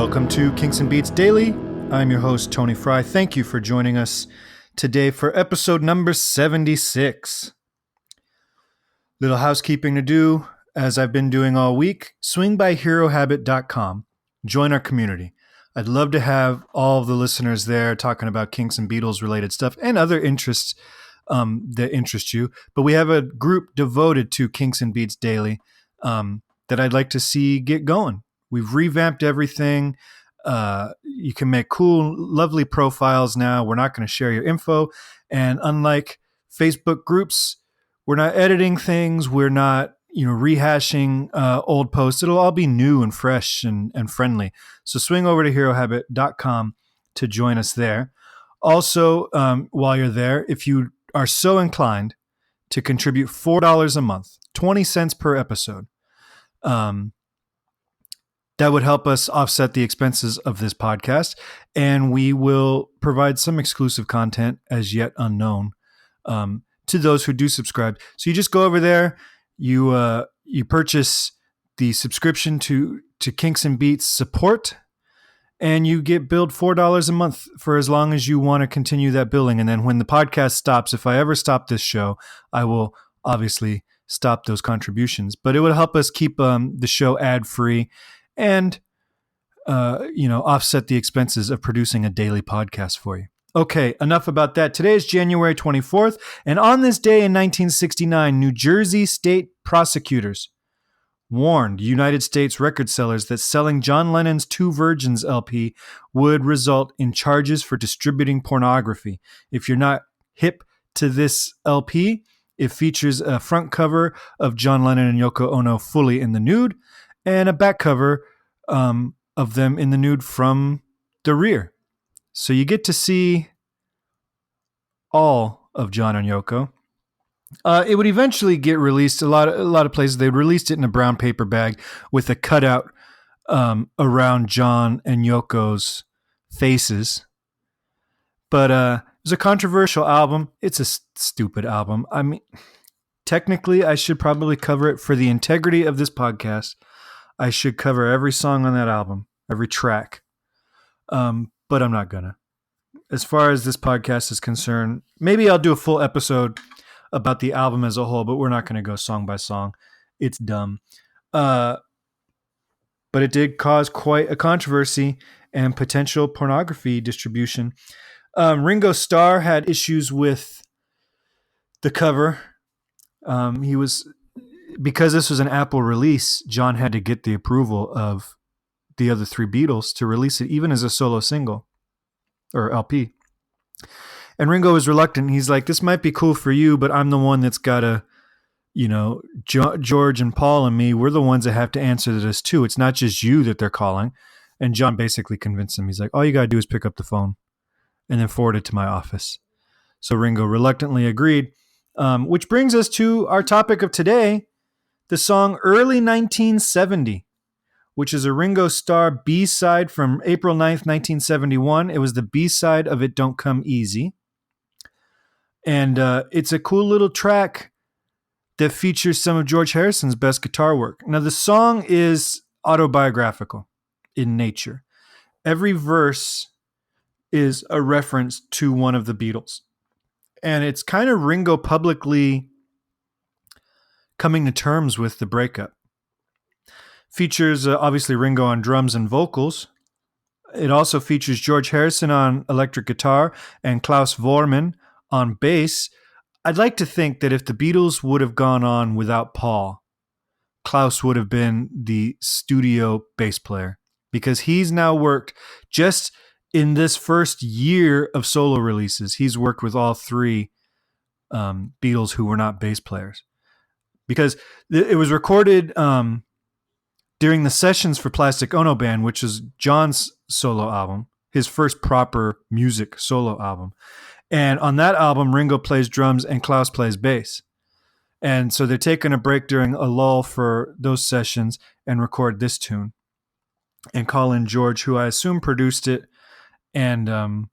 Welcome to Kinks and Beats Daily. I'm your host, Tony Fry. Thank you for joining us today for episode number 76. Little housekeeping to do, as I've been doing all week. Swing by herohabit.com. Join our community. I'd love to have all the listeners there talking about Kinks and Beatles related stuff and other interests that interest you. But we have a group devoted to Kinks and Beats Daily that I'd like to see get going. We've revamped everything. You can make cool, lovely profiles now. We're not going to share your info. And unlike Facebook groups, we're not editing things. We're not, rehashing old posts. It'll all be new and fresh and friendly. So swing over to herohabit.com to join us there. Also, while you're there, if you are so inclined to contribute $4 a month, 20 cents per episode, that would help us offset the expenses of this podcast, and we will provide some exclusive content as yet unknown to those who do subscribe. So you just go over there, you purchase the subscription to Kinks and Beats support, and you get billed $4 a month for as long as you want to continue that billing. And then when the podcast stops, if I ever stop this show, I will obviously stop those contributions. But it would help us keep the show ad-free and, offset the expenses of producing a daily podcast for you. Okay, enough about that. Today is January 24th, and on this day in 1969, New Jersey state prosecutors warned United States record sellers that selling John Lennon's Two Virgins LP would result in charges for distributing pornography. If you're not hip to this LP, it features a front cover of John Lennon and Yoko Ono fully in the nude, and a back cover of them in the nude from the rear. So you get to see all of John and Yoko. It would eventually get released. A lot of places, they released it in a brown paper bag with a cutout around John and Yoko's faces. But it was a controversial album. It's a stupid album. I mean, technically, I should probably cover it for the integrity of this podcast. I should cover every song on that album, every track. But I'm not gonna. As far as this podcast is concerned, maybe I'll do a full episode about the album as a whole, but we're not going to go song by song. It's dumb. But it did cause quite a controversy and potential pornography distribution. Ringo Starr had issues with the cover. Because this was an Apple release, John had to get the approval of the other three Beatles to release it, even as a solo single or LP. And Ringo was reluctant. He's like, this might be cool for you, but I'm the one that's got to, George and Paul and me, we're the ones that have to answer to this too. It's not just you that they're calling. And John basically convinced him. He's like, all you got to do is pick up the phone and then forward it to my office. So Ringo reluctantly agreed, which brings us to our topic of today, the song Early 1970, which is a Ringo Starr B-side from April 9th, 1971. It was the B-side of It Don't Come Easy. And it's a cool little track that features some of George Harrison's best guitar work. Now, the song is autobiographical in nature. Every verse is a reference to one of the Beatles. And it's kind of Ringo publicly coming to terms with the breakup. Features, obviously, Ringo on drums and vocals. It also features George Harrison on electric guitar and Klaus Voormann on bass. I'd like to think that if the Beatles would have gone on without Paul, Klaus would have been the studio bass player, because he's now worked just in this first year of solo releases. He's worked with all three Beatles who were not bass players, because it was recorded during the sessions for Plastic Ono Band, which is John's solo album, his first proper music solo album. And on that album, Ringo plays drums and Klaus plays bass. And so they're taking a break during a lull for those sessions and record this tune and call in George, who I assume produced it and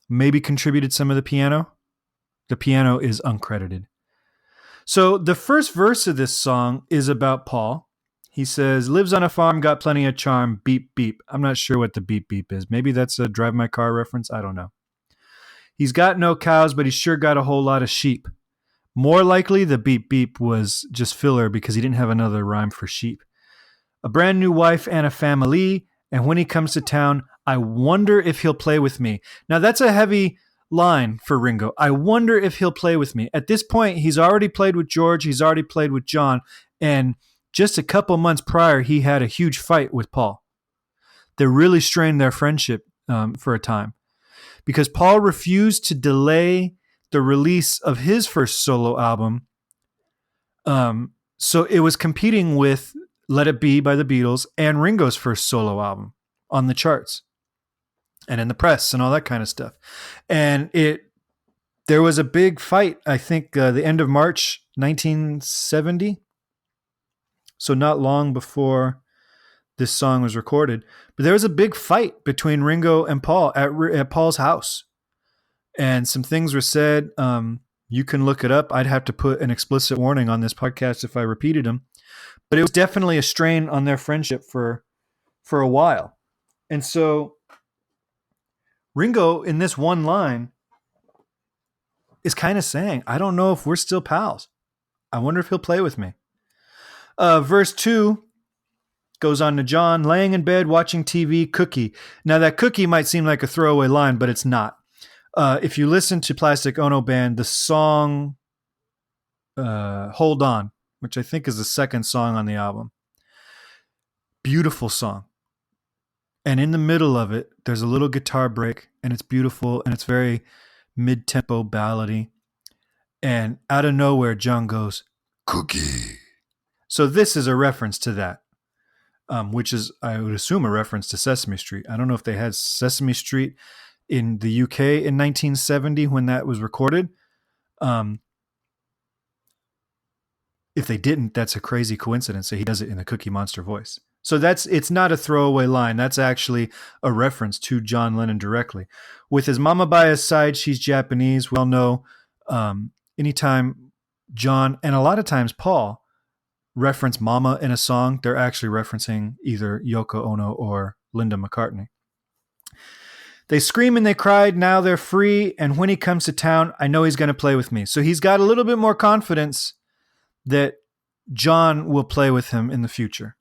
maybe contributed some of the piano. The piano is uncredited. So the first verse of this song is about Paul. He says, lives on a farm, got plenty of charm, beep, beep. I'm not sure what the beep, beep is. Maybe that's a Drive My Car reference. I don't know. He's got no cows, but he's sure got a whole lot of sheep. More likely, the beep, beep was just filler because he didn't have another rhyme for sheep. A brand new wife and a family, and when he comes to town, I wonder if he'll play with me. Now, that's a heavy line for Ringo. I wonder if he'll play with me. At this point, he's already played with George, he's already played with John, and just a couple months prior, he had a huge fight with Paul. They really strained their friendship for a time because Paul refused to delay the release of his first solo album. So it was competing with Let It Be by the Beatles and Ringo's first solo album on the charts and in the press and all that kind of stuff. And there was a big fight, I think the end of March 1970. So not long before this song was recorded. But there was a big fight between Ringo and Paul at Paul's house. And some things were said. You can look it up. I'd have to put an explicit warning on this podcast if I repeated them. But it was definitely a strain on their friendship for a while. And so Ringo, in this one line, is kind of saying, I don't know if we're still pals. I wonder if he'll play with me. Verse 2 goes on to John, laying in bed, watching TV, cookie. Now, that cookie might seem like a throwaway line, but it's not. If you listen to Plastic Ono Band, the song Hold On, which I think is the second song on the album, beautiful song. And in the middle of it, there's a little guitar break, and it's beautiful, and it's very mid-tempo ballady. And out of nowhere, John goes, cookie. So this is a reference to that. Which is, I would assume, a reference to Sesame Street. I don't know if they had Sesame Street in the UK in 1970 when that was recorded. If they didn't, that's a crazy coincidence. So he does it in the Cookie Monster voice. So it's not a throwaway line. That's actually a reference to John Lennon directly. With his mama by his side, she's Japanese. We all know anytime John, and a lot of times Paul, reference mama in a song, they're actually referencing either Yoko Ono or Linda McCartney. They scream and they cried, now they're free, and when he comes to town, I know he's going to play with me. So he's got a little bit more confidence that John will play with him in the future.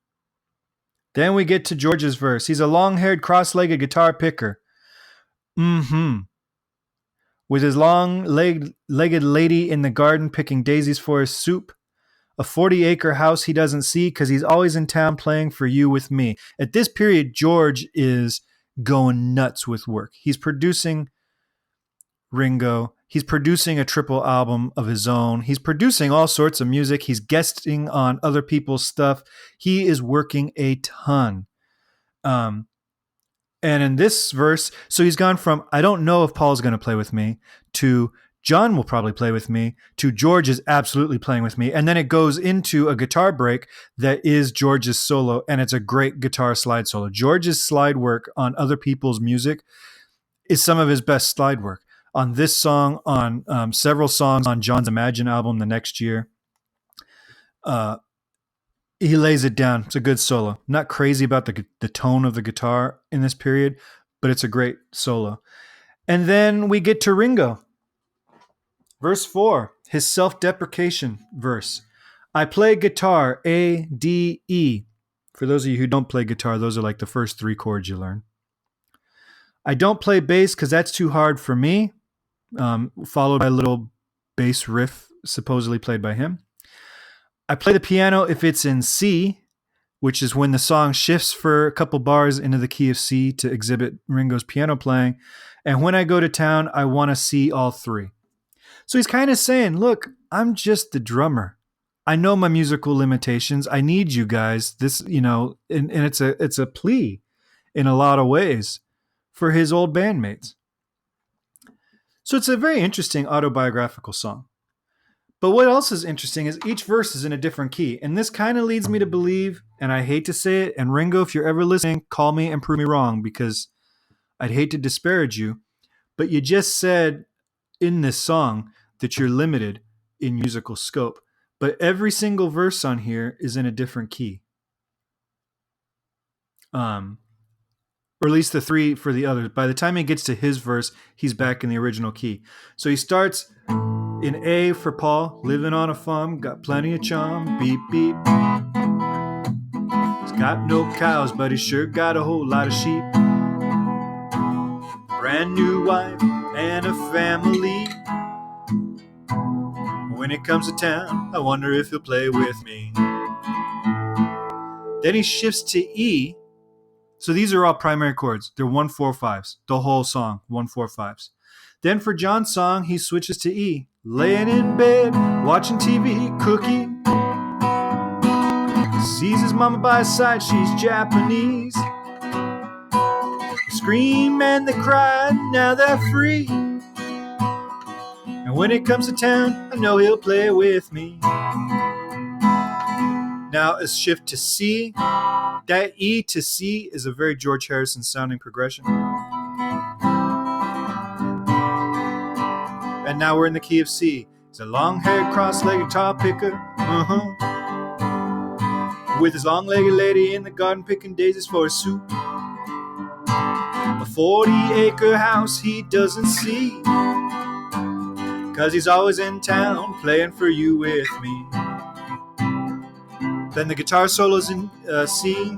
Then we get to George's verse. He's a long-haired, cross-legged guitar picker. With his long-legged lady in the garden picking daisies for his soup. A 40-acre house he doesn't see because he's always in town playing for you with me. At this period, George is going nuts with work. He's producing Ringo. He's producing a triple album of his own. He's producing all sorts of music. He's guesting on other people's stuff. He is working a ton. And in this verse, so he's gone from, I don't know if Paul's going to play with me, to John will probably play with me, to George is absolutely playing with me. And then it goes into a guitar break that is George's solo, and it's a great guitar slide solo. George's slide work on other people's music is some of his best slide work. On this song, on several songs on John's Imagine album the next year, he lays it down. It's a good solo. I'm not crazy about the tone of the guitar in this period, but it's a great solo. And then we get to Ringo. Verse 4, his self-deprecation verse. I play guitar, A, D, E. For those of you who don't play guitar, those are like the first three chords you learn. I don't play bass because that's too hard for me, followed by a little bass riff supposedly played by him. I play the piano if it's in C, which is when the song shifts for a couple bars into the key of C to exhibit Ringo's piano playing. And when I go to town, I want to see all three. So he's kind of saying, look, I'm just the drummer. I know my musical limitations. I need you guys. This, and it's a plea in a lot of ways for his old bandmates. So it's a very interesting autobiographical song. But what else is interesting is each verse is in a different key. And this kind of leads me to believe, and I hate to say it, and Ringo, if you're ever listening, call me and prove me wrong because I'd hate to disparage you. But you just said in this song that you're limited in musical scope. But every single verse on here is in a different key. Or at least the 3 for the others. By the time he gets to his verse, he's back in the original key. So he starts in A for Paul, living on a farm, got plenty of charm, beep, beep. He's got no cows, but he's sure got a whole lot of sheep. Brand new wife and a family. When it comes to town, I wonder if he'll play with me. Then he shifts to E. So these are all primary chords. They're 1-4-5s. The whole song, 1-4-5s. Then for John's song, he switches to E. Laying in bed, watching TV, cooking. Sees his mama by his side, she's Japanese. They scream and they cry, now they're free. And when it comes to town, I know he'll play with me. Now a shift to C. That E to C is a very George Harrison sounding progression. And now we're in the key of C. He's a long-haired, cross-legged guitar picker. With his long-legged lady in the garden picking daisies for his soup. A 40-acre house he doesn't see, 'cause he's always in town playing for you with me. Then the guitar solos in C.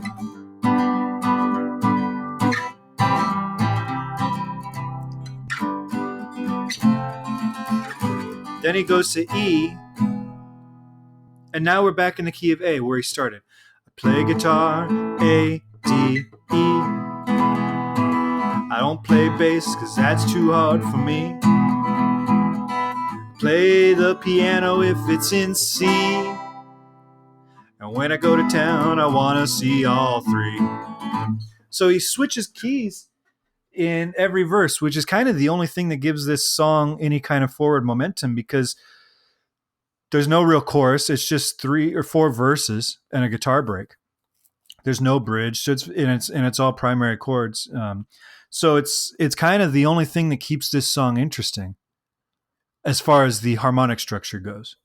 Then he goes to E. And now we're back in the key of A, where he started. I play guitar, A, D, E. I don't play bass, 'cause that's too hard for me. Play the piano if it's in C. And when I go to town, I want to see all 3. So he switches keys in every verse, which is kind of the only thing that gives this song any kind of forward momentum, because there's no real chorus. It's just 3 or 4 verses and a guitar break. There's no bridge, so it's all primary chords. So it's kind of the only thing that keeps this song interesting as far as the harmonic structure goes.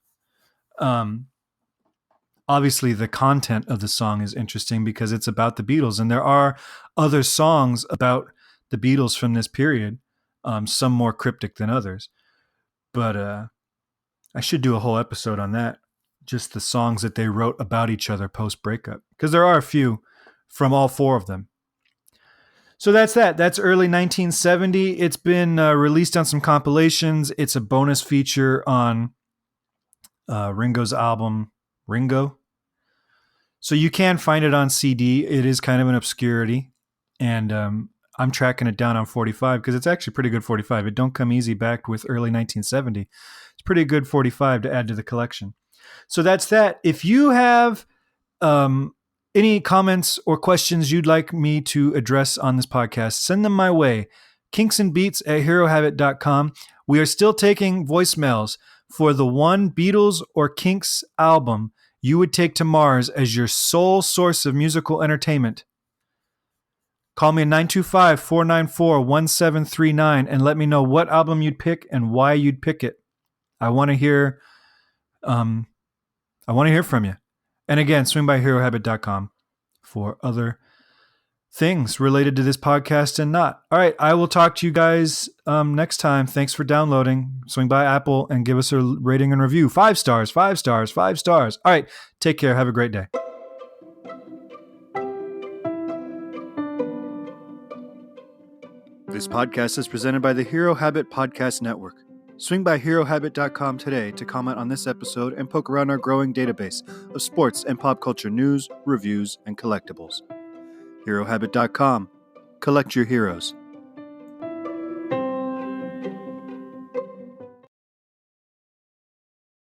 Obviously, the content of the song is interesting because it's about the Beatles, and there are other songs about the Beatles from this period, some more cryptic than others. But I should do a whole episode on that, just the songs that they wrote about each other post-breakup, because there are a few from all 4 of them. So that's that. That's early 1970. It's been released on some compilations. It's a bonus feature on Ringo's album, Ringo. So you can find it on CD. It is kind of an obscurity. And I'm tracking it down on 45 because it's actually pretty good 45. It don't come easy back with early 1970. It's pretty good 45 to add to the collection. So that's that. If you have any comments or questions you'd like me to address on this podcast, send them my way. kinksandbeats@herohabit.com. We are still taking voicemails for the one Beatles or Kinks album you would take to Mars as your sole source of musical entertainment. Call me at 925-494-1739 and let me know what album you'd pick and why you'd pick it. I want to hear from you. And again, swing by herohabit.com for other things related to this podcast and not. All right, I will talk to you guys next time. Thanks for downloading. Swing by Apple and give us a rating and review. 5 stars, 5 stars, 5 stars. All right, take care. Have a great day. This podcast is presented by the Hero Habit Podcast Network. Swing by herohabit.com today to comment on this episode and poke around our growing database of sports and pop culture news, reviews, and collectibles. herohabit.com. Collect your heroes.